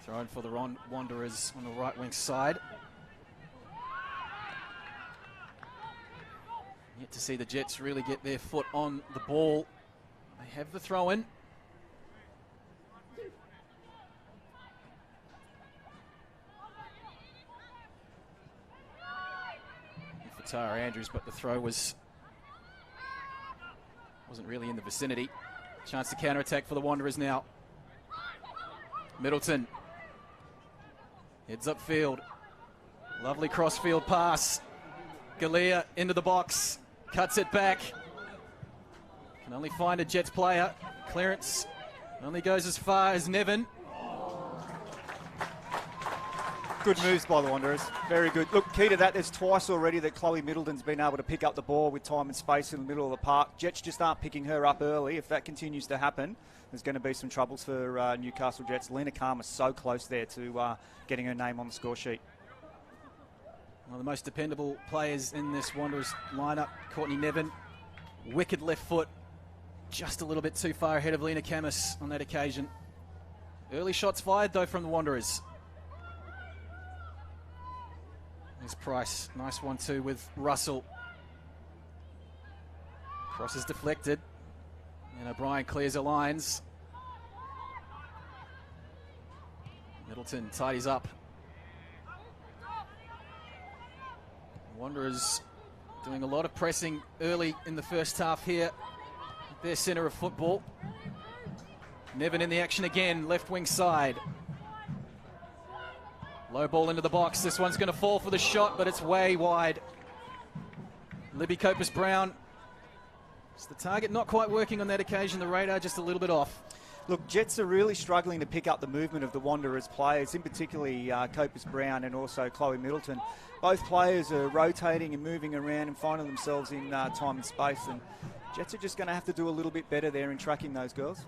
Thrown for the Wanderers on the right wing side. Yet to see the Jets really get their foot on the ball. They have the throw in. For Tara Andrews, but the throw wasn't really in the vicinity. Chance to counter-attack for the Wanderers now. Middleton heads upfield. Lovely cross-field pass. Galea into the box. Cuts it back. Can only find a Jets player. Clearance only goes as far as Nevin. Good moves by the Wanderers. Very good. Look, key to that, there's twice already that Chloe Middleton's been able to pick up the ball with time and space in the middle of the park. Jets just aren't picking her up early. If that continues to happen, there's going to be some troubles for Newcastle Jets. Lena Karma's so close there to getting her name on the score sheet. One of the most dependable players in this Wanderers lineup, Courtney Nevin. Wicked left foot, just a little bit too far ahead of Lena Camus on that occasion. Early shots fired though from the Wanderers. There's Price, nice 1-2 with Russell. Cross is deflected, and O'Brien clears her lines. Middleton tidies up. Wanderers doing a lot of pressing early in the first half here. Their centre of football. Nevin in the action again, left wing side. Low ball into the box. This one's going to fall for the shot, but it's way wide. Libby Copus-Brown. It's the target not quite working on that occasion. The radar just a little bit off. Look, Jets are really struggling to pick up the movement of the Wanderers players, in particularly Copus-Brown and also Chloe Middleton. Both players are rotating and moving around and finding themselves in time and space, and Jets are just going to have to do a little bit better there in tracking those girls.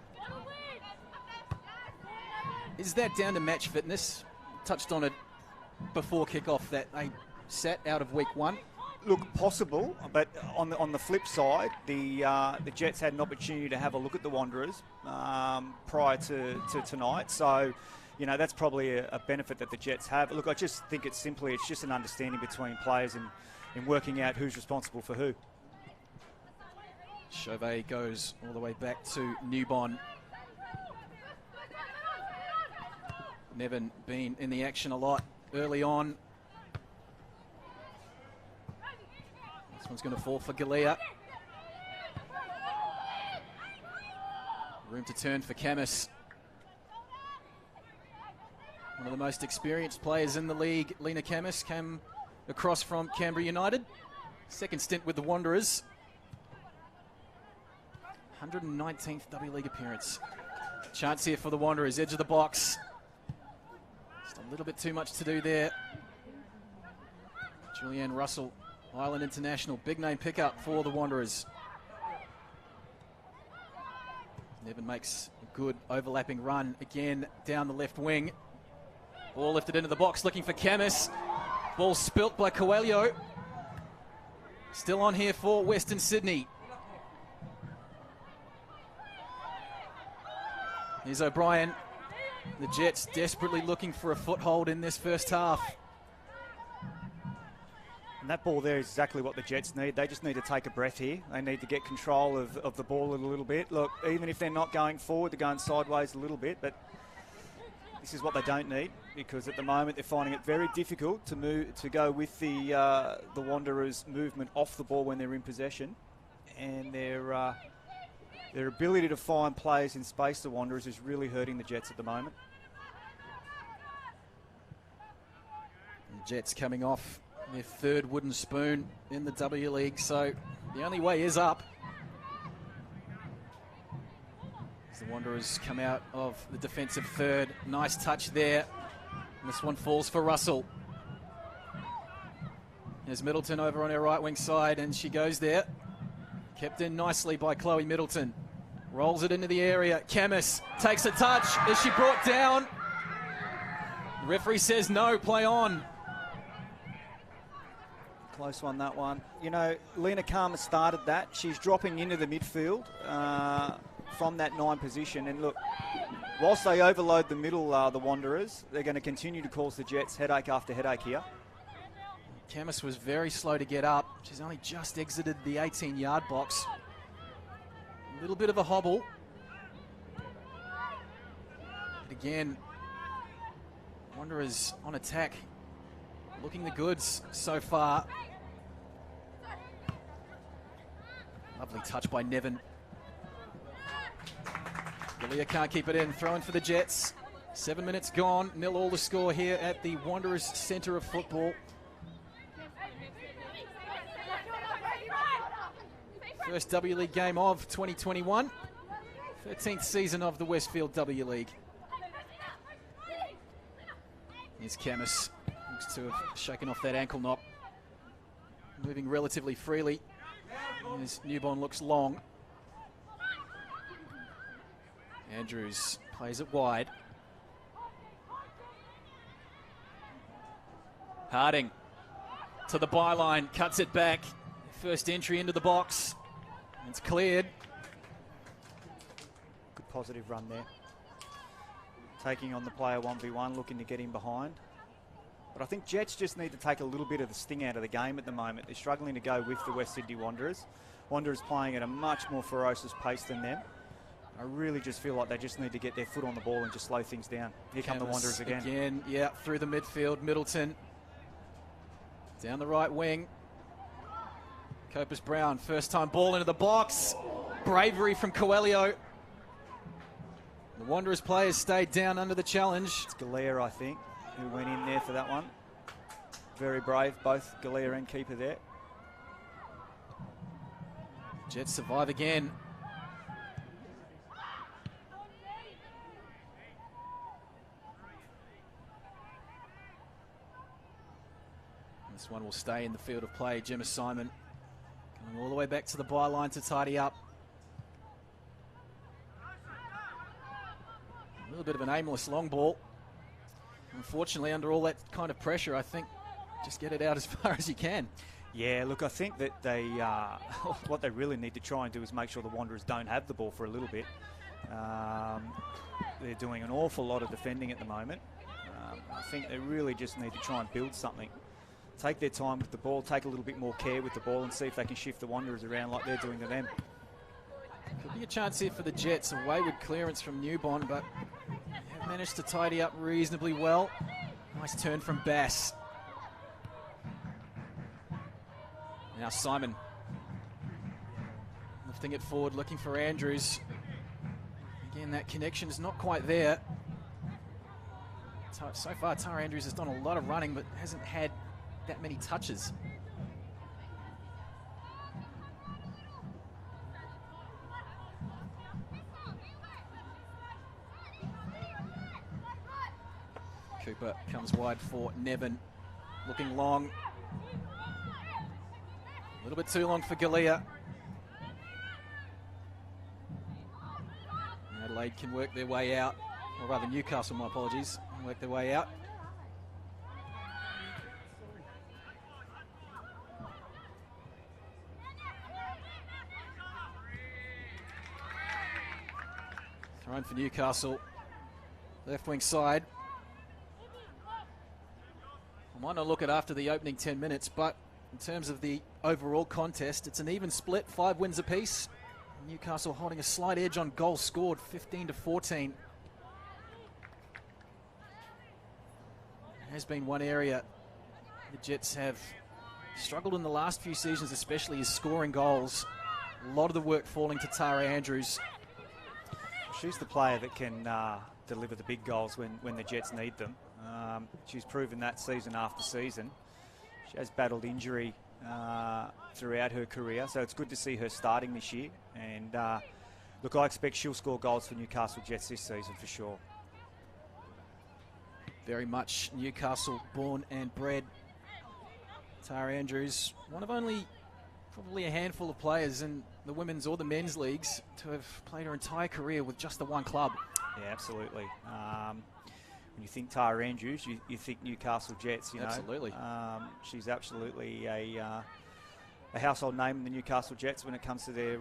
Is that down to match fitness? Touched on it before kickoff that they sat out of week one. Look, possible, but on the flip side, the Jets had an opportunity to have a look at the Wanderers prior to tonight. So, you know, that's probably a benefit that the Jets have. Look, I just think it's just an understanding between players in working out who's responsible for who. Chauvet goes all the way back to Newbon. Nevin been in the action a lot early on. This one's going to fall for Galea. Room to turn for Camus. One of the most experienced players in the league, Lena Camus, came across from Canberra United. Second stint with the Wanderers. 119th W League appearance. Chance here for the Wanderers, edge of the box. Just a little bit too much to do there. Julianne Russell, Ireland International, big name pickup for the Wanderers. Nevin makes a good overlapping run again down the left wing. Ball lifted into the box, looking for Camus. Ball spilt by Coelho. Still on here for Western Sydney. Here's O'Brien. The Jets desperately looking for a foothold in this first half. And that ball there is exactly what the Jets need. They just need to take a breath here. They need to get control of the ball a little bit. Look, even if they're not going forward, they're going sideways a little bit, but this is what they don't need, because at the moment they're finding it very difficult to go with the Wanderers' movement off the ball when they're in possession, and their ability to find players in space, the Wanderers, is really hurting the Jets at the moment. The Jets coming off their third wooden spoon in the W League, so the only way is up. As the Wanderers come out of the defensive third. Nice touch there. And this one falls for Russell. There's Middleton over on her right wing side, and she goes there. Kept in nicely by Chloe Middleton. Rolls it into the area. Camus takes a touch. Is she brought down? The referee says no, play on. Close one, that one. You know, Lena Karma started that. She's dropping into the midfield from that 9 position. And look, whilst they overload the middle, the Wanderers, they're going to continue to cause the Jets headache after headache here. Camus was very slow to get up. She's only just exited the 18-yard box. A little bit of a hobble. But again, Wanderers on attack, looking the goods so far. Lovely touch by Nevin. Galea can't keep it in. Throw in for the Jets. 7 minutes gone. 0-all the score here at the Wanderers Centre of Football. First W League game of 2021. 13th season of the Westfield W League. Here's Camus. Looks to have shaken off that ankle knock. Moving relatively freely. As Newborn looks long. Andrews plays it wide. Harding to the byline, cuts it back. First entry into the box. It's cleared. Good positive run there. Taking on the player 1v1, looking to get him behind. But I think Jets just need to take a little bit of the sting out of the game at the moment. They're struggling to go with the West Sydney Wanderers. Wanderers playing at a much more ferocious pace than them. I really just feel like they just need to get their foot on the ball and just slow things down. Here come the Wanderers again. Yeah, through the midfield. Middleton down the right wing. Copus Brown, first time ball into the box. Bravery from Coelho. The Wanderers players stayed down under the challenge. It's Galea, I think, who went in there for that one. Very brave, both Galea and keeper there. Jets survive again. This one will stay in the field of play. Gemma Simon coming all the way back to the byline to tidy up. A little bit of an aimless long ball. Unfortunately, under all that kind of pressure, I think just get it out as far as you can. Yeah, look, I think that they what they really need to try and do is make sure the Wanderers don't have the ball for a little bit. They're doing an awful lot of defending at the moment. I think they really just need to try and build something. Take their time with the ball, take a little bit more care with the ball and see if they can shift the Wanderers around like they're doing to them. Could be a chance here for the Jets. A wayward clearance from Newborn, but they have managed to tidy up reasonably well. Nice turn from Bass. Now Simon lifting it forward, looking for Andrews. Again, that connection is not quite there. So far, Tara Andrews has done a lot of running, but hasn't had that many touches. Cooper comes wide for Nevin, looking long. A little bit too long for Galea. Adelaide can work their way out, or rather Newcastle, my apologies, can work their way out. Thrown for Newcastle, left wing side. I might not look at after the opening 10 minutes, but in terms of the overall contest, it's an even split, 5 wins apiece. Newcastle holding a slight edge on goals scored, 15-14. It has been one area the Jets have struggled in the last few seasons, especially is scoring goals. A lot of the work falling to Tara Andrews. She's the player that can deliver the big goals when the Jets need them. She's proven that season after season. She has battled injury throughout her career, so it's good to see her starting this year. And look, I expect she'll score goals for Newcastle Jets this season for sure. Very much Newcastle born and bred. Tara Andrews, one of only probably a handful of players in the women's or the men's leagues to have played her entire career with just the one club. Yeah, absolutely. When you think Tara Andrews, you think Newcastle Jets, you know. Absolutely. She's absolutely a a household name in the Newcastle Jets when it comes to their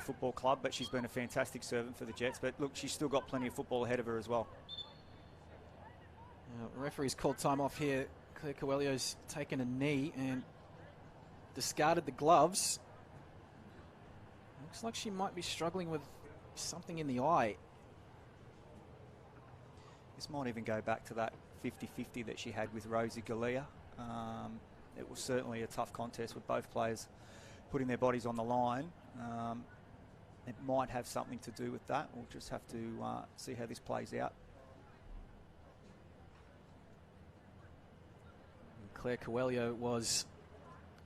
football club, but she's been a fantastic servant for the Jets. But look, she's still got plenty of football ahead of her as well. Referee's called time off here. Claire Coelho's taken a knee and discarded the gloves. Looks like she might be struggling with something in the eye. This might even go back to that 50-50 that she had with Rosie Galea. It was certainly a tough contest with both players putting their bodies on the line. It might have something to do with that. We'll just have to see how this plays out. Claire Coelho was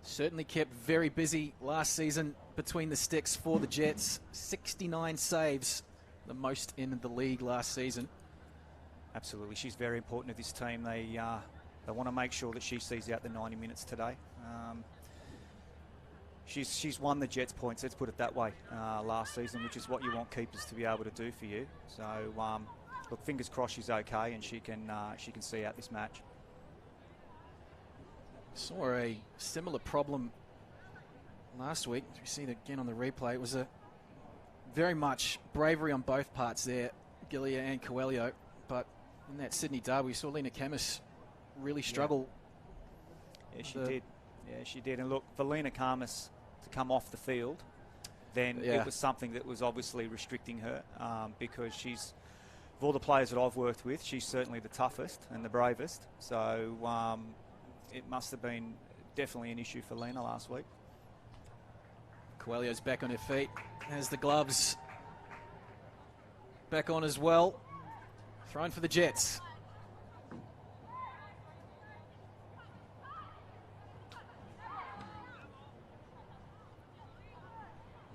certainly kept very busy last season between the sticks for the Jets. 69 saves, the most in the league last season. Absolutely, she's very important to this team. They want to make sure that she sees out the 90 minutes today. She's won the Jets points, let's put it that way, last season, which is what you want keepers to be able to do for you. So, look, fingers crossed she's okay and she can see out this match. Saw a similar problem last week. We see it again on the replay. It was a very much bravery on both parts there, Gillia and Coelho. But in that Sydney derby, we saw Lena Camus really struggle. Yeah, she did. Yeah, she did. And look, for Lena Camus to come off the field, then it was something that was obviously restricting her because she's, of all the players that I've worked with, she's certainly the toughest and the bravest. So it must have been definitely an issue for Lena last week. Coelho's back on her feet, has the gloves back on as well. Thrown for the Jets.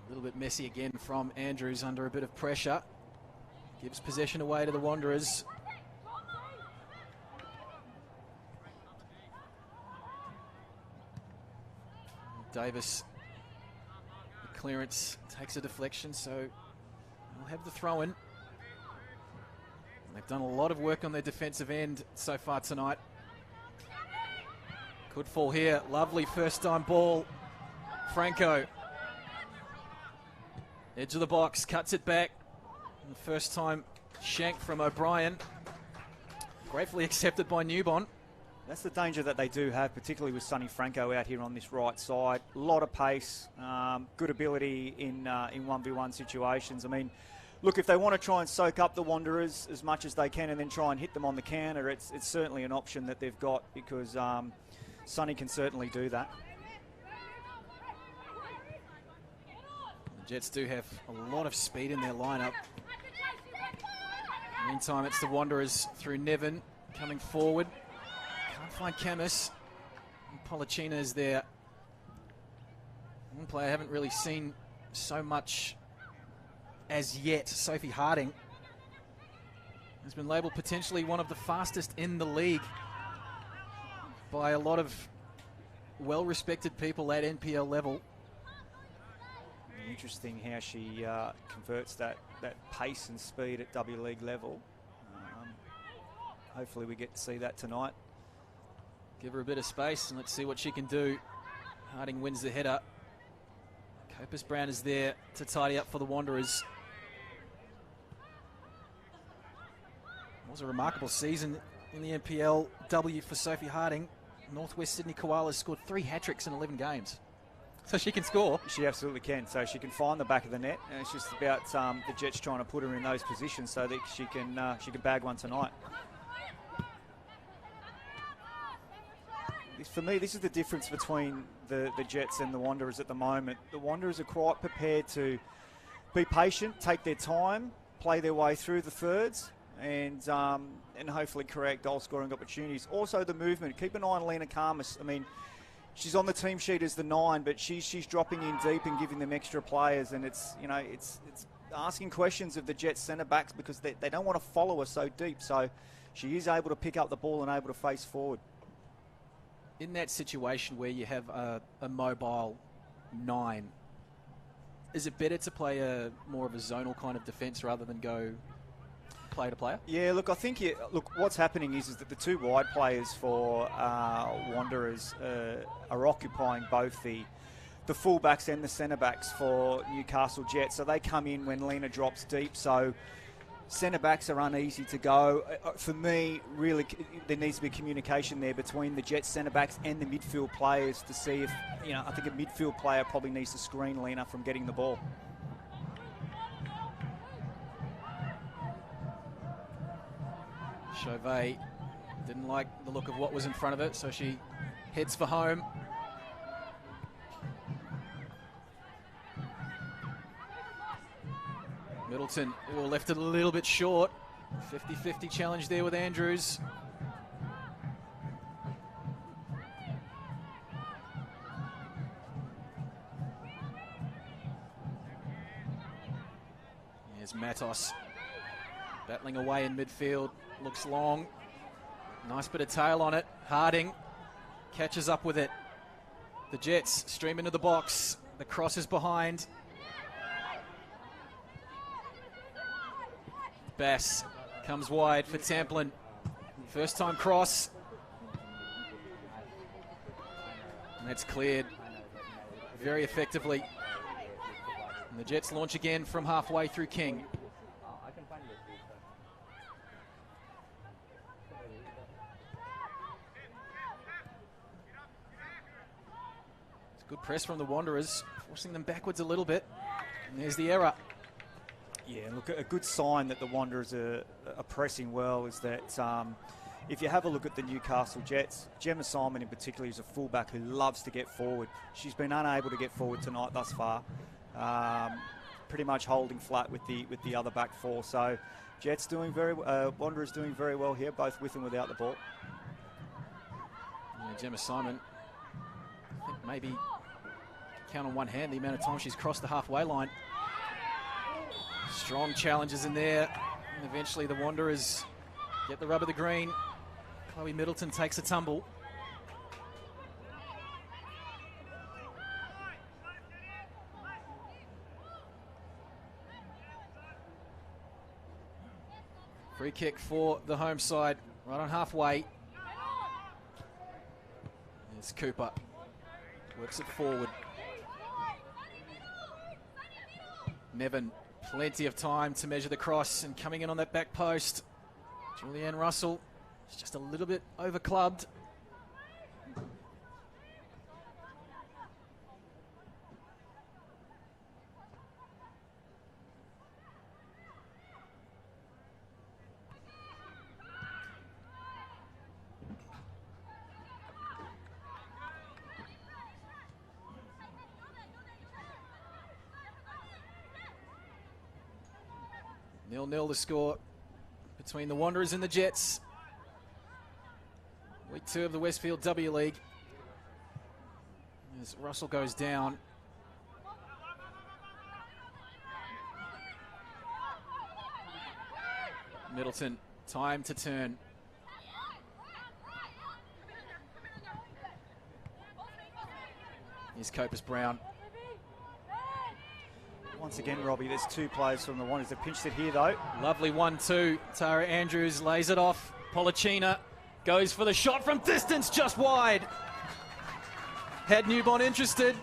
A little bit messy again from Andrews under a bit of pressure. Gives possession away to the Wanderers. Davis, the clearance takes a deflection, so we'll have the throw in. They've done a lot of work on their defensive end so far tonight. Good fall here. Lovely first time ball. Franco. Edge of the box, cuts it back. And the first time shank from O'Brien. Gratefully accepted by Newbon. That's the danger that they do have, particularly with Sonny Franco out here on this right side. A lot of pace, good ability in 1v1 situations. I mean, look, if they want to try and soak up the Wanderers as much as they can and then try and hit them on the counter, it's certainly an option that they've got because Sonny can certainly do that. The Jets do have a lot of speed in their lineup. Meantime, it's the Wanderers through Nevin coming forward. Can't find Camus. Polachina is there. One player I haven't really seen so much as yet. Sophie Harding has been labelled potentially one of the fastest in the league by a lot of well-respected people at NPL level. Interesting how she converts that pace and speed at W League level. Hopefully we get to see that tonight. Give her a bit of space and let's see what she can do. Harding wins the header. Copus Brown is there to tidy up for the Wanderers. It was a remarkable season in the NPL W for Sophie Harding. Northwest Sydney Koalas scored 3 hat-tricks in 11 games. So she can score. She absolutely can. So she can find the back of the net, and it's just about the Jets trying to put her in those positions so that she can bag one tonight. For me, this is the difference between the Jets and the Wanderers at the moment. The Wanderers are quite prepared to be patient, take their time, play their way through the thirds, and hopefully create goal-scoring opportunities. Also, the movement. Keep an eye on Lena Camus. I mean, she's on the team sheet as the 9, but she's dropping in deep and giving them extra players, and it's asking questions of the Jets centre backs because they don't want to follow her so deep. So she is able to pick up the ball and able to face forward. In that situation where you have a mobile 9, is it better to play more of a zonal kind of defence rather than go player to player? Yeah, look, I think what's happening is that the 2 wide players for Wanderers are occupying both the the fullbacks and the centre-backs for Newcastle Jets. So they come in when Lena drops deep. So centre-backs are uneasy to go. For me, really, there needs to be communication there between the Jets centre-backs and the midfield players to see if, I think a midfield player probably needs to screen Lena from getting the ball. Chauvet didn't like the look of what was in front of it, so she heads for home. Middleton left it a little bit short. 50-50 challenge there with Andrews. Here's Matos battling away in midfield. Looks long. Nice bit of tail on it. Harding catches up with it. The Jets stream into the box. The cross is behind. Bass comes wide for Tamplin. First time cross. And that's cleared very effectively. And the Jets launch again from halfway through King. It's a good press from the Wanderers, forcing them backwards a little bit. And there's the error. Yeah, look, a good sign that the Wanderers are pressing well is that if you have a look at the Newcastle Jets, Gemma Simon in particular is a fullback who loves to get forward. She's been unable to get forward tonight thus far, pretty much holding flat with the other back four. So Jets doing Wanderers doing very well here, both with and without the ball. Yeah, Gemma Simon, I think maybe count on one hand the amount of time she's crossed the halfway line. Strong challenges in there, and eventually the Wanderers get the rub of the green. Chloe Middleton takes a tumble. Free kick for the home side, right on halfway. There's Cooper, works it forward. Nevin, plenty of time to measure the cross, and coming in on that back post, Julianne Russell is just a little bit over clubbed. Nil-nil the score between the Wanderers and the Jets. Week 2 of the Westfield W League. As Russell goes down. Middleton, time to turn. Here's Copus Brown. Once again, Robbie, there's two players from the Wanderers that pinched it here, though. Lovely 1-2. Tara Andrews lays it off. Policina goes for the shot from distance, just wide. Had Newbon interested.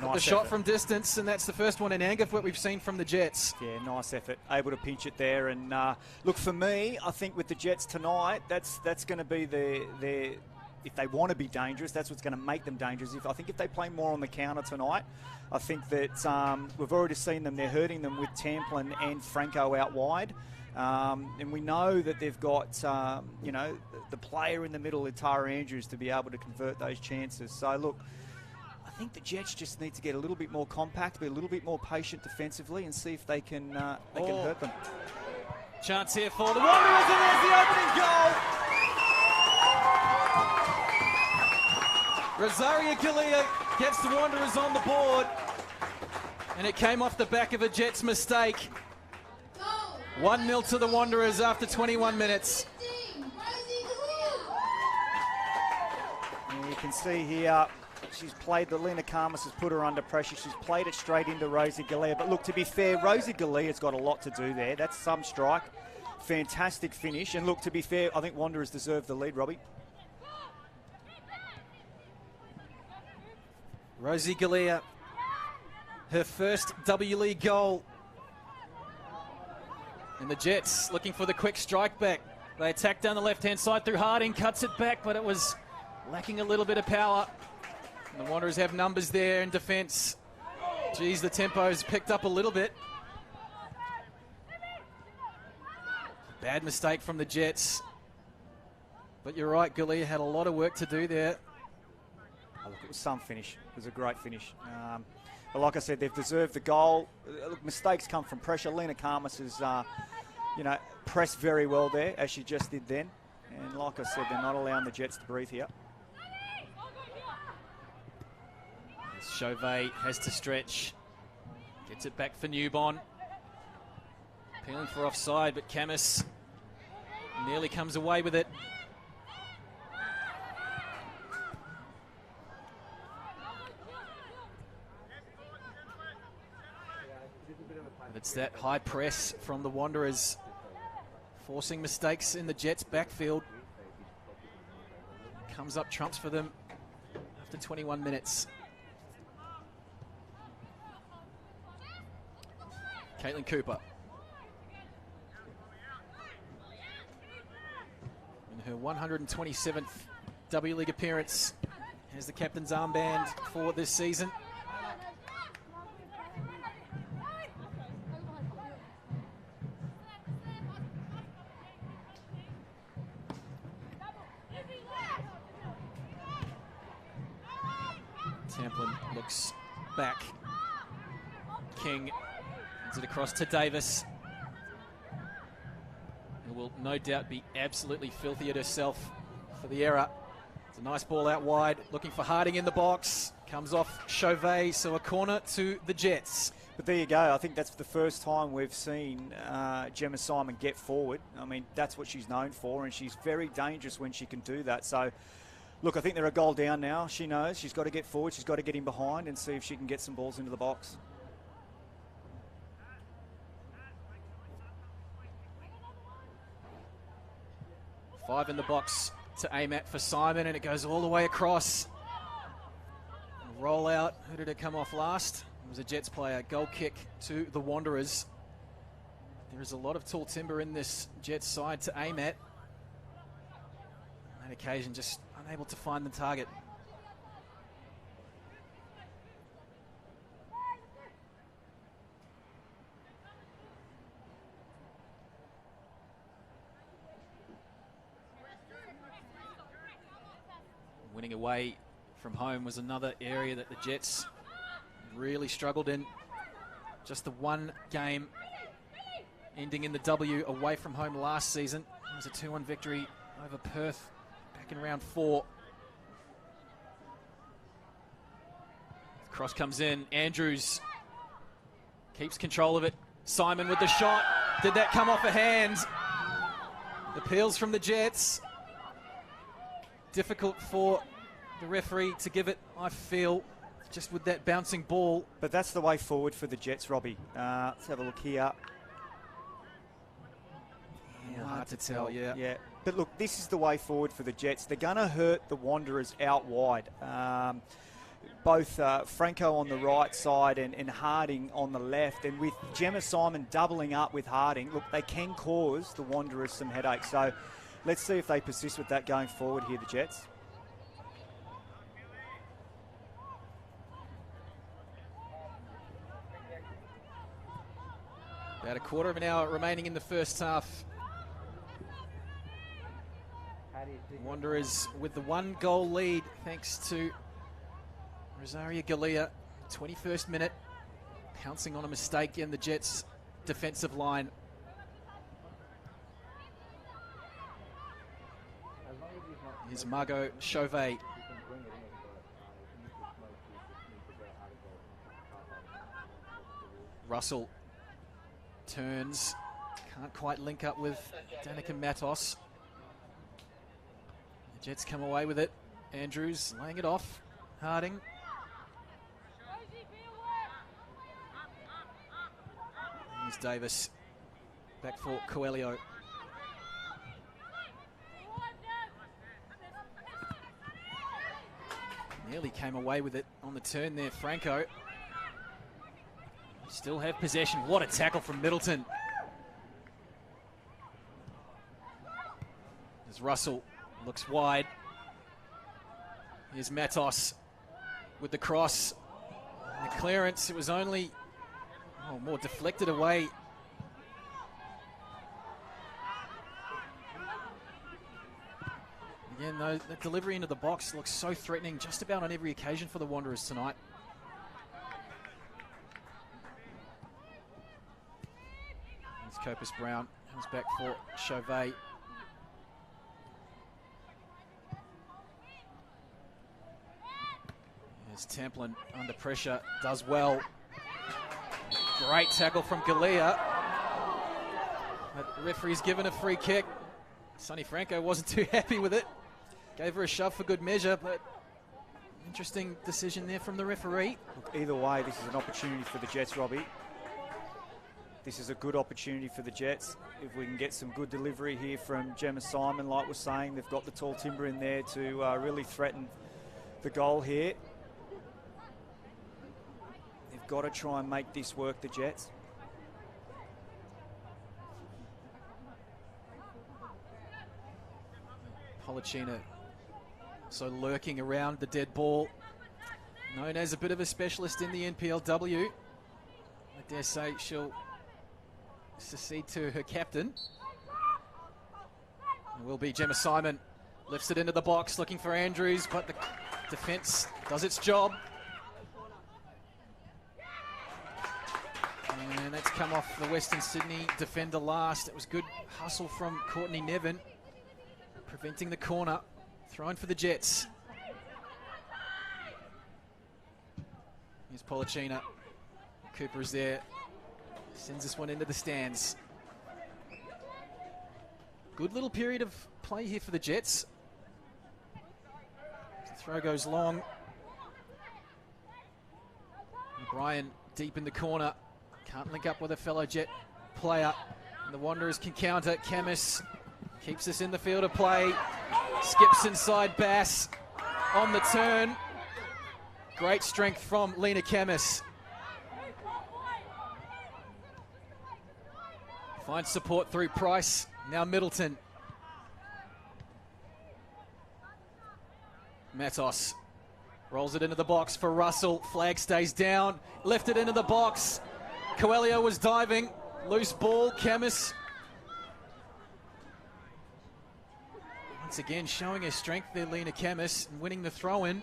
Nice the shot from distance, and that's the first one in anger for what we've seen from the Jets. Yeah, nice effort. Able to pinch it there. And look, for me, I think with the Jets tonight, that's going to be their if they want to be dangerous, that's what's going to make them dangerous. I think if they play more on the counter tonight, I think that we've already seen them. They're hurting them with Tamplin and Franco out wide. And we know that they've got, the player in the middle, Tara Andrews, to be able to convert those chances. So, look, I think the Jets just need to get a little bit more compact, be a little bit more patient defensively, and see if they can hurt them. Chance here for the Wanderers, and there's the opening goal. Rosaria Galea gets the Wanderers on the board, and it came off the back of a Jets mistake. 1-0 to the Wanderers after 21 minutes. And you can see here, she's played, Lena Karmas has put her under pressure. She's played it straight into Rosie Galea. But look, to be fair, Rosie Galea's got a lot to do there. That's some strike. Fantastic finish. And look, to be fair, I think Wanderers deserve the lead, Robbie. Rosie Galea, her first W League goal. And the Jets looking for the quick strike back. They attack down the left-hand side through Harding, cuts it back, but it was lacking a little bit of power. And the Wanderers have numbers there in defence. Geez, the tempo's picked up a little bit. Bad mistake from the Jets. But you're right, Galea had a lot of work to do there. Oh, look, it was some finish. It was a great finish. But like I said, they've deserved the goal. Look, mistakes come from pressure. Lena Karmas has, pressed very well there, as she just did then. And like I said, they're not allowing the Jets to breathe here. Chauvet has to stretch. Gets it back for Newbon. Appealing for offside, but Camus nearly comes away with it. It's that high press from the Wanderers, forcing mistakes in the Jets' backfield. Comes up trumps for them after 21 minutes. Caitlin Cooper. In her 127th W League appearance, has the captain's armband for this season. Tamplin looks back. King hands it across to Davis, who will no doubt be absolutely filthy at herself for the error. It's a nice ball out wide, looking for Harding in the box. Comes off Chauvet, so a corner to the Jets. But there you go. I think that's the first time we've seen Gemma Simon get forward. I mean, that's what she's known for, and she's very dangerous when she can do that. So, look, I think they're a goal down now. She knows she's got to get forward. She's got to get in behind and see if she can get some balls into the box. Five in the box to aim at for Simon, and it goes all the way across. Roll out. Who did it come off last? It was a Jets player. Goal kick to the Wanderers. There is a lot of tall timber in this Jets side to aim at. On that occasion, just unable to find the target. Winning away from home was another area that the Jets really struggled in. Just the one game ending in the W away from home last season. It was a 2-1 victory over Perth back in round 4. The cross comes in. Andrews keeps control of it. Simon with the shot. Did that come off a hand? Appeals from the Jets. Difficult for the referee to give it, I feel, just with that bouncing ball. But that's the way forward for the Jets, Robbie. Let's have a look here. Yeah, hard to tell, yeah. Yeah, but look, this is the way forward for the Jets. They're going to hurt the Wanderers out wide. Both Franco on the right side and Harding on the left. And with Gemma Simon doubling up with Harding, look, they can cause the Wanderers some headaches. So let's see if they persist with that going forward here, the Jets. About a quarter of an hour remaining in the first half. Wanderers with the 1-goal lead thanks to Rosaria Galea, 21st minute, pouncing on a mistake in the Jets' defensive line. Here's Margot Chauvet. Russell turns, can't quite link up with Danica Matos. The Jets come away with it. Andrews laying it off. Harding. Here's Davis. Back for Coelho. Nearly came away with it on the turn there, Franco. Still have possession. What a tackle from Middleton. As Russell looks wide. Here's Matos with the cross. And the clearance, it was only more deflected away. Again, though, the delivery into the box looks so threatening just about on every occasion for the Wanderers tonight. Here's Copus Brown, comes back for Chauvet. Here's Templin under pressure, does well. Great tackle from Galea. But the referee's given a free kick. Sonny Franco wasn't too happy with it. Gave her a shove for good measure, but interesting decision there from the referee. Look, either way, this is an opportunity for the Jets, Robbie. This is a good opportunity for the Jets. If we can get some good delivery here from Gemma Simon, like we're saying, they've got the tall timber in there to really threaten the goal here. They've got to try and make this work, the Jets. Pollicina so lurking around the dead ball. Known as a bit of a specialist in the NPLW. I dare say she'll succeed to her captain. It will be Gemma Simon. Lifts it into the box looking for Andrews, but the defence does its job. And that's come off the Western Sydney defender last. It was good hustle from Courtney Nevin, preventing the corner. Thrown for the Jets. Here's Pollicina. Cooper is there. Sends this one into the stands. Good little period of play here for the Jets. The throw goes long. O'Brien deep in the corner. Can't link up with a fellow Jet player. And the Wanderers can counter. Camus keeps us in the field of play. Skips inside Bass on the turn. Great strength from Lena Camus. Finds support through Price. Now Middleton. Matos rolls it into the box for Russell. Flag stays down. Left it into the box. Coelho was diving. Loose ball. Camus. Once again, showing her strength there, Lena Camus, and winning the throw-in.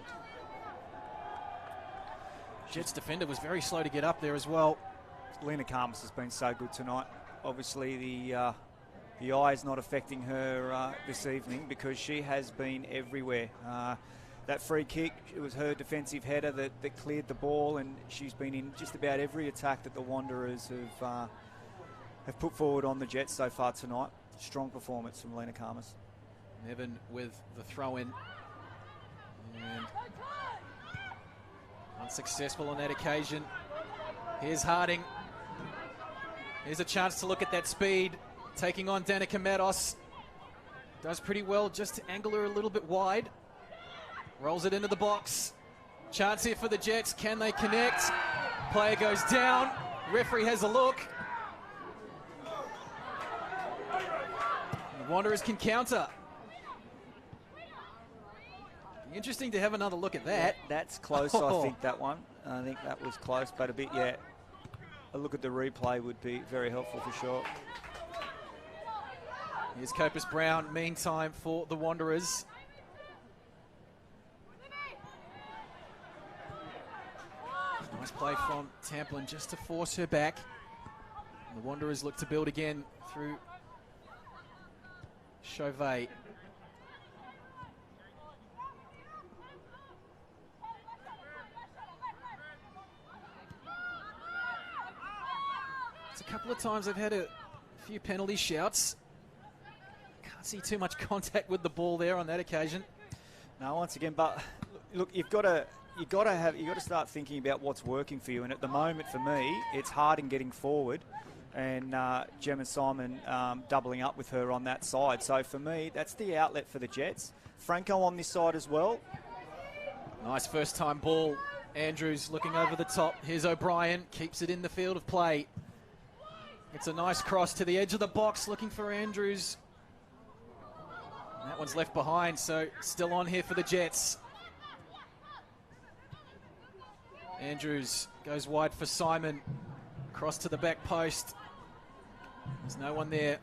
Jets defender was very slow to get up there as well. Lena Camus has been so good tonight. Obviously, the eye is not affecting her this evening because she has been everywhere. That free kick, it was her defensive header that cleared the ball, and she's been in just about every attack that the Wanderers have put forward on the Jets so far tonight. Strong performance from Lena Camus. Nevin with the throw-in. And unsuccessful on that occasion. Here's Harding. Here's a chance to look at that speed. Taking on Danica Matos. Does pretty well just to angle her a little bit wide. Rolls it into the box. Chance here for the Jets. Can they connect? Player goes down. Referee has a look. The Wanderers can counter. Interesting to have another look at that. That's close, I think, that one. I think that was close, but a bit, yeah. A look at the replay would be very helpful for sure. Here's Copus Brown, meantime, for the Wanderers. Nice play from Templin just to force her back. And the Wanderers look to build again through Chauvet. A couple of times they've had a few penalty shouts. Can't see too much contact with the ball there on that occasion. No, once again, but look, you've got to start thinking about what's working for you. And at the moment, for me, it's Harding getting forward, and Gemma Simon doubling up with her on that side. So for me, that's the outlet for the Jets. Franco on this side as well. Nice first time ball. Andrews looking over the top. Here's O'Brien, keeps it in the field of play. It's a nice cross to the edge of the box, looking for Andrews. That one's left behind, so still on here for the Jets. Andrews goes wide for Simon. Cross to the back post. There's no one there.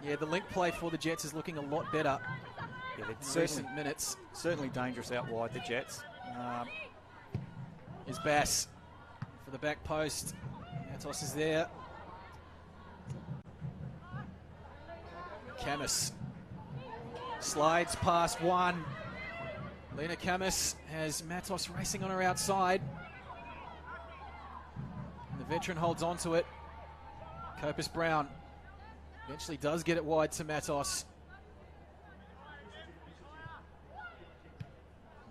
Yeah, the link play for the Jets is looking a lot better. Yeah, in recent minutes. Certainly dangerous out wide, the Jets. Here's Bass for the back post. Matos is there. Camus slides past one. Lena Camus has Matos racing on her outside. And the veteran holds on to it. Copus Brown eventually does get it wide to Matos.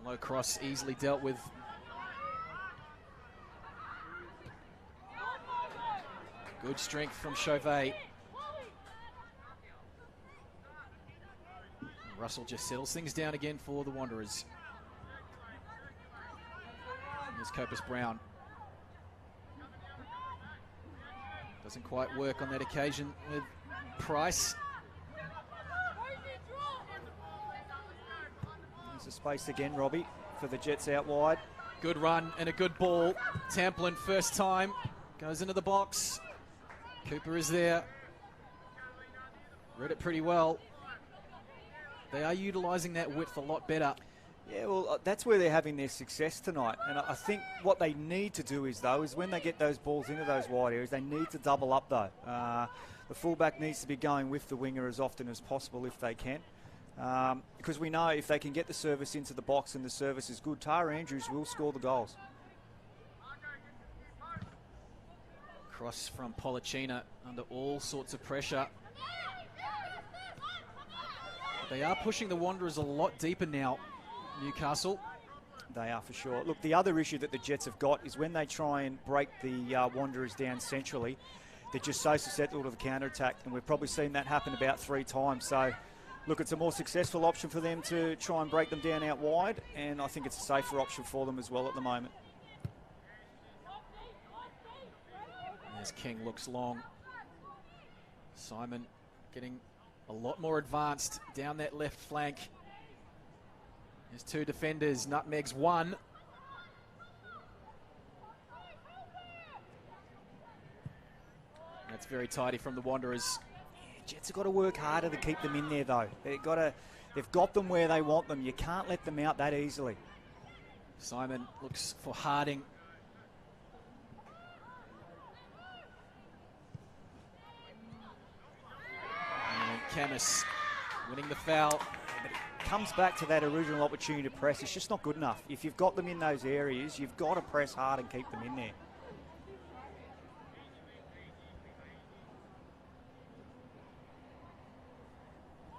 Low cross easily dealt with. Good strength from Chauvet. Russell just settles things down again for the Wanderers. Here's Copus Brown. Doesn't quite work on that occasion with Price. There's a space again, Robbie, for the Jets out wide. Good run and a good ball. Tamplin first time. Goes into the box. Cooper is there. Read it pretty well. They are utilising that width a lot better. Yeah, well, that's where they're having their success tonight. And I think what they need to do is when they get those balls into those wide areas, they need to double up, though. The fullback needs to be going with the winger as often as possible if they can. Because we know if they can get the service into the box and the service is good, Tara Andrews will score the goals. Cross from Policina under all sorts of pressure. They are pushing the Wanderers a lot deeper now, Newcastle. They are for sure. Look, the other issue that the Jets have got is when they try and break the Wanderers down centrally, they're just so susceptible to the counter-attack, and we've probably seen that happen about 3 times. So, look, it's a more successful option for them to try and break them down out wide, and I think it's a safer option for them as well at the moment. As King looks long. Simon getting a lot more advanced down that left flank. There's 2 defenders, nutmegs 1. That's very tidy from the Wanderers. Jets have got to work harder to keep them in there, though. They've got them where they want them. You can't let them out that easily. Simon looks for Harding. And Camus winning the foul. But it comes back to that original opportunity to press. It's just not good enough. If you've got them in those areas, you've got to press hard and keep them in there.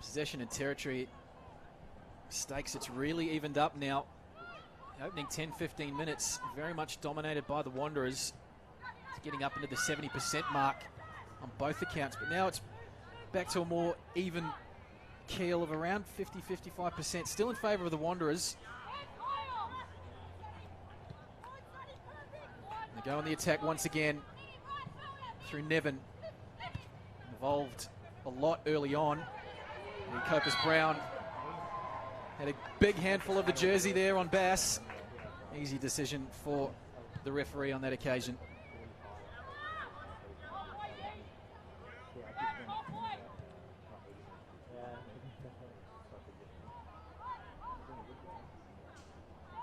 Possession and territory stakes, it's really evened up now. The opening 10-15 minutes very much dominated by the Wanderers. It's getting up into the 70% mark on both accounts, but now it's back to a more even keel of around 50-55%, still in favour of the Wanderers. They go on the attack once again through Nevin. Involved a lot early on. And Copus Brown had a big handful of the jersey there on Bass. Easy decision for the referee on that occasion.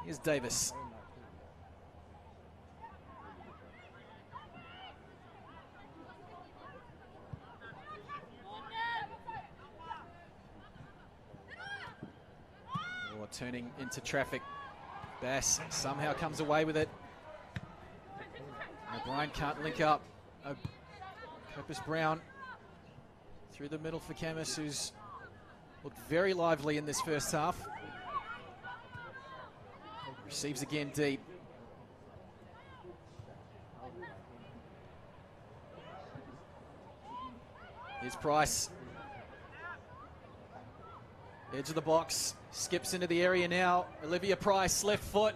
Here's Davis. Turning into traffic. Bass somehow comes away with it. O'Brien can't link up. Copus Brown through the middle for Camus, who's looked very lively in this first half. Receives again deep. Here's Price. Edge of the box, skips into the area now. Olivia Price, left foot.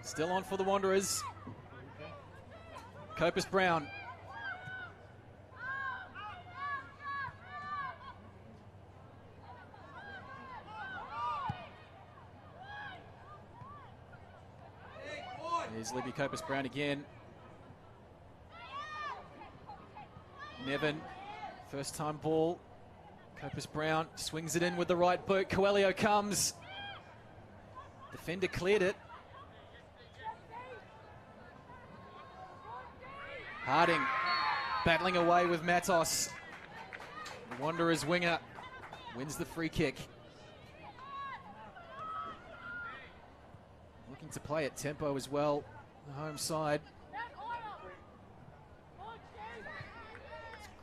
Still on for the Wanderers. Copus Brown. Here's Libby Copus Brown again. Nevin, first time ball. Copus Brown swings it in with the right boot. Coelho comes. Defender cleared it. Harding battling away with Matos. The Wanderers winger wins the free kick. Looking to play at tempo as well, the home side.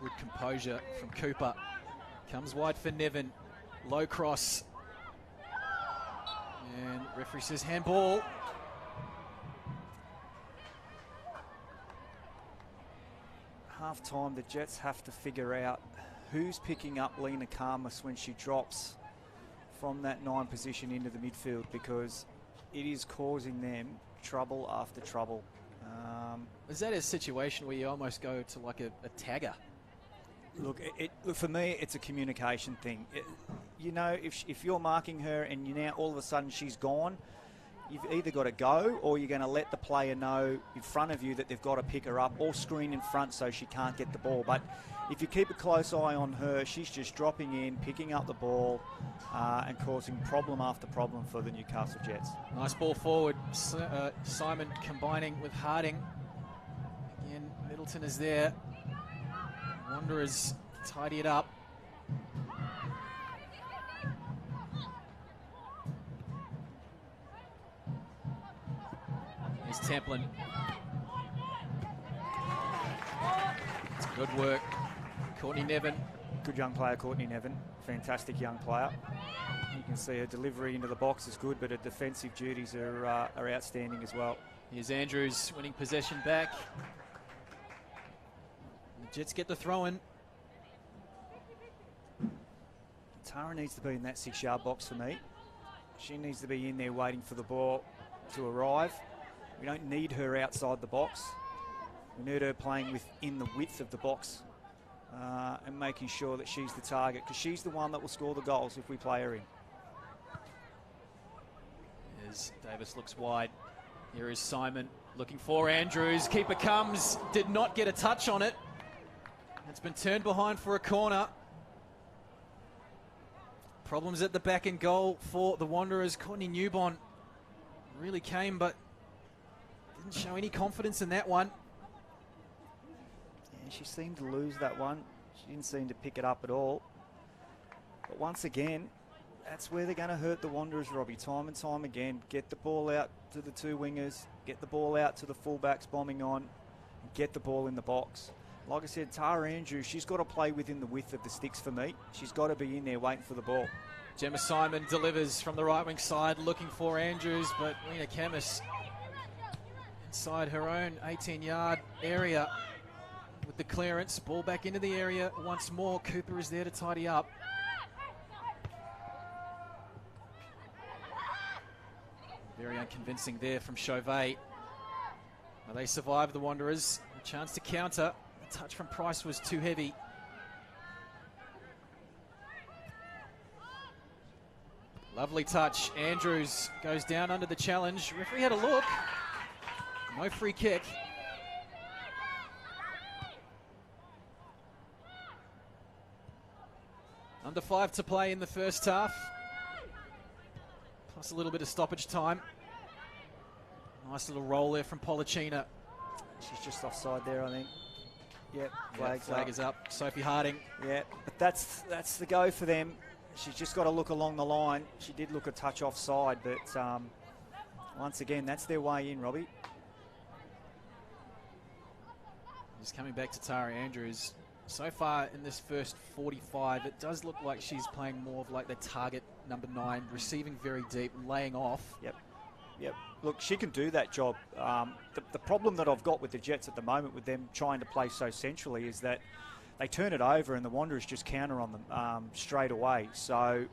Good composure from Cooper. Comes wide for Nevin. Low cross. And referee says handball. Half time, the Jets have to figure out who's picking up Lena Karmas when she drops from that 9 position into the midfield, because it is causing them trouble after trouble. Is that a situation where you almost go to like a tagger? Look, look, for me, it's a communication thing. You know, if you're marking her and you now all of a sudden she's gone, you've either got to go or you're going to let the player know in front of you that they've got to pick her up, or screen in front so she can't get the ball. But if you keep a close eye on her, she's just dropping in, picking up the ball, and causing problem after problem for the Newcastle Jets. Nice ball forward. Simon combining with Harding. Again, Middleton is there. Wanderers tidy it up. Here's Templin. It's good work. Courtney Nevin. Good young player, Courtney Nevin. Fantastic young player. You can see her delivery into the box is good, but her defensive duties are outstanding as well. Here's Andrews winning possession back. The Jets get the throw in. Tara needs to be in that 6-yard box for me. She needs to be in there waiting for the ball to arrive. We don't need her outside the box. We need her playing within the width of the box and making sure that she's the target, because she's the one that will score the goals if we play her in. As Davis looks wide, here is Simon looking for Andrews. Keeper comes, did not get a touch on it. It's been turned behind for a corner. Problems at the back and goal for the Wanderers. Courtney Newbon really came, but didn't show any confidence in that one. Yeah, she seemed to lose that one. She didn't seem to pick it up at all. But once again, that's where they're going to hurt the Wanderers, Robbie. Time and time again, get the ball out to the 2 wingers, get the ball out to the fullbacks bombing on, and get the ball in the box. Like I said, Tara Andrews, she's got to play within the width of the sticks for me. She's got to be in there waiting for the ball. Gemma Simon delivers from the right wing side, looking for Andrews, but Lena Camus inside her own 18-yard area with the clearance. Ball back into the area once more. Cooper is there to tidy up. Very unconvincing there from Chauvet. Now they survive, the Wanderers. A chance to counter. The touch from Price was too heavy. Lovely touch. Andrews goes down under the challenge. Referee had a look. No free kick. Under 5 to play in the first half. Plus a little bit of stoppage time. Nice little roll there from Policina. She's just offside there, I think. Yep, flag is up. Sophie Harding. Yeah, but that's the go for them. She's just got to look along the line. She did look a touch offside, but once again, that's their way in, Robbie. Just coming back to Tara Andrews. So far in this first 45, it does look like she's playing more of like the target number 9, receiving very deep, laying off. Yep. Look, she can do that job. The problem that I've got with the Jets at the moment, with them trying to play so centrally, is that they turn it over and the Wanderers just counter on them straight away. So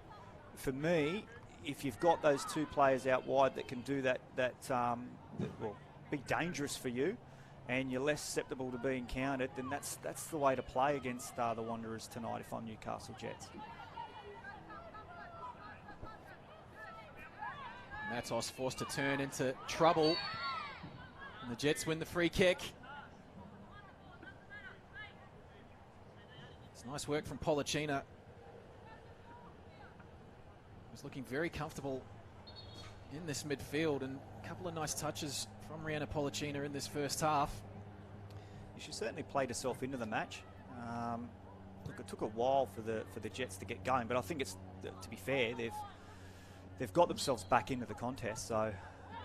for me, if you've got those two players out wide that can do that will be dangerous for you, and you're less susceptible to being countered, then that's the way to play against the Wanderers tonight if I'm Newcastle Jets. Matos forced to turn into trouble, and the Jets win the free kick. It's nice work from Pollicina. He's looking very comfortable in this midfield, and a couple of nice touches from Rihanna Pollicina in this first half. She certainly played herself into the match. Look, it took a while for the Jets to get going, but I think it's, to be fair, they've got themselves back into the contest, so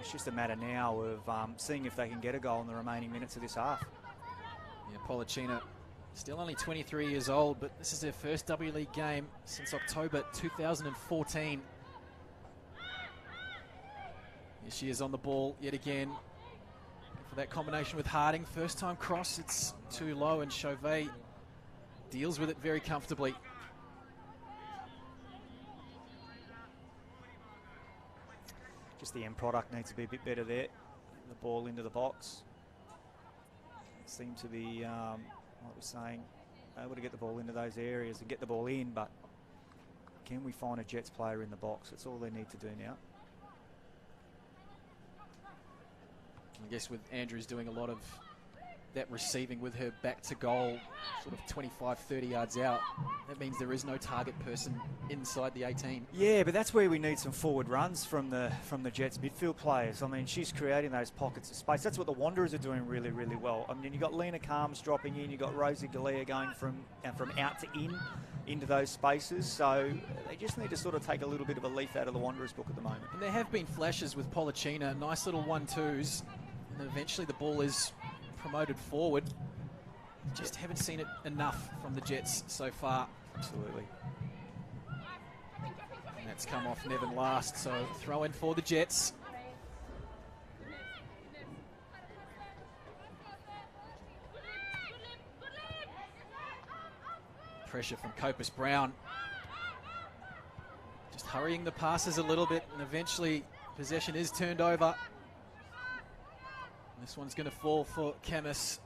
it's just a matter now of seeing if they can get a goal in the remaining minutes of this half. Yeah, Pollicina, still only 23 years old, but this is their first W League game since October 2014. Here she is on the ball yet again. For that combination with Harding, first time cross, it's too low, and Chauvet deals with it very comfortably. Just the end product needs to be a bit better there. The ball into the box. Seem to be, like we're saying, able to get the ball into those areas and get the ball in, but can we find a Jets player in the box? That's all they need to do now. I guess with Andrews doing a lot of that receiving with her back to goal, sort of 25, 30 yards out, that means there is no target person inside the 18. Yeah, but that's where we need some forward runs from the Jets midfield players. I mean, she's creating those pockets of space. That's what the Wanderers are doing really, really well. I mean, you've got Lena Carms dropping in, you've got Rosie Galea going from out to in into those spaces. So they just need to sort of take a little bit of a leaf out of the Wanderers book at the moment. And there have been flashes with Pollicina, nice little 1-2s, and eventually the ball is promoted forward. Just haven't seen it enough from the Jets so far. Absolutely. And that's come off Nevin last, so throw in for the Jets. Pressure from Copus Brown. Just hurrying the passes a little bit, and eventually possession is turned over. This one's going to fall for Camus.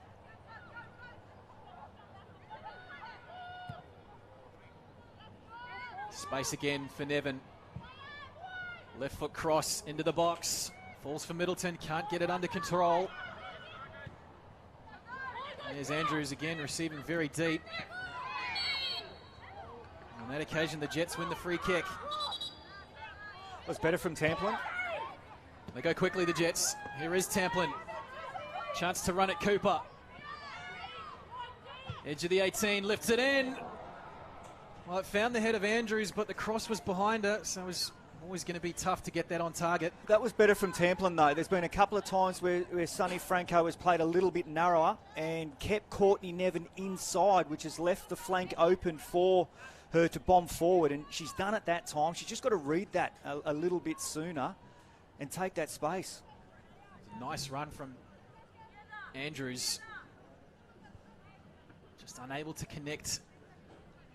Space again for Nevin. Left foot cross into the box. Falls for Middleton, can't get it under control. There's Andrews again, receiving very deep. On that occasion, the Jets win the free kick. Was better from Tamplin. They go quickly, the Jets. Here is Tamplin. Chance to run it, Cooper. Edge of the 18, lifts it in. Well, it found the head of Andrews, but the cross was behind her, so it was always going to be tough to get that on target. That was better from Tamplin, though. There's been a couple of times where Sonny Franco has played a little bit narrower and kept Courtney Nevin inside, which has left the flank open for her to bomb forward, and she's done it that time. She's just got to read that a little bit sooner and take that space. Nice run from Andrews. Just unable to connect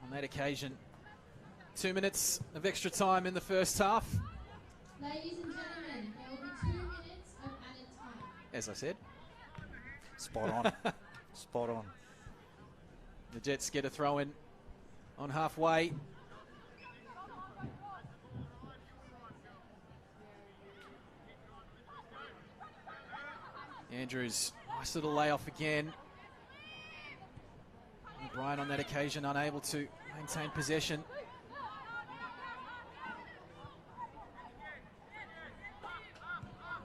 on that occasion. 2 minutes of extra time in the first half. Ladies and gentlemen, there will be 2 minutes of added time. As I said. Spot on. Spot on. The Jets get a throw in on halfway. Andrews, nice little layoff again. Brian on that occasion unable to maintain possession.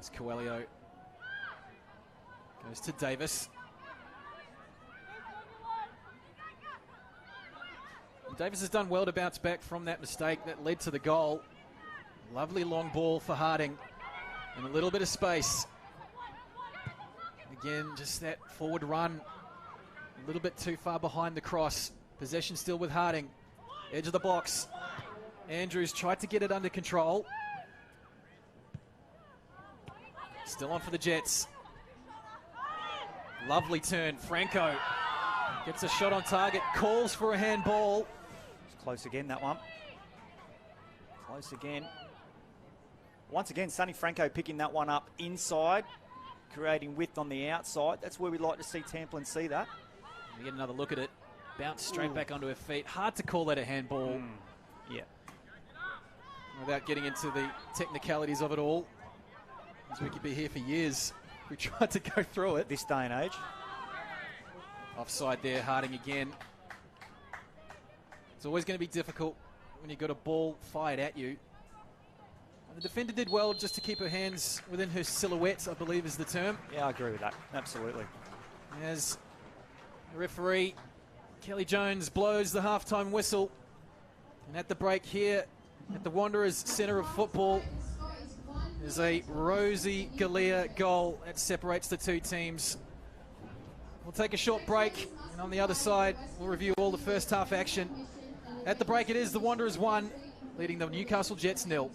As Coelho goes to Davis. And Davis has done well to bounce back from that mistake that led to the goal. Lovely long ball for Harding and a little bit of space. Again, just that forward run, a little bit too far behind the cross. Possession still with Harding. Edge of the box. Andrews tried to get it under control. Still on for the Jets. Lovely turn. Franco Gets a shot on target, calls for a handball. It's close again, that one. Close again. Once again, Sonny Franco picking that one up inside, creating width on the outside. That's where we'd like to see Tamplin see that. We get another look at it. Bounce straight back onto her feet. Hard to call that a handball. Yeah. Without getting into the technicalities of it all, as we could be here for years. We tried to go through it. This day and age. Offside there, Harding again. It's always going to be difficult when you've got a ball fired at you. And the defender did well just to keep her hands within her silhouette, I believe is the term. Yeah, I agree with that. Absolutely. As the referee, Kelly Jones, blows the halftime whistle. And at the break here, at the Wanderers Centre of Football, there's a Rosie Galea goal that separates the two teams. We'll take a short break, and on the other side, we'll review all the first half action. At the break, it is the Wanderers 1, leading the Newcastle Jets 0.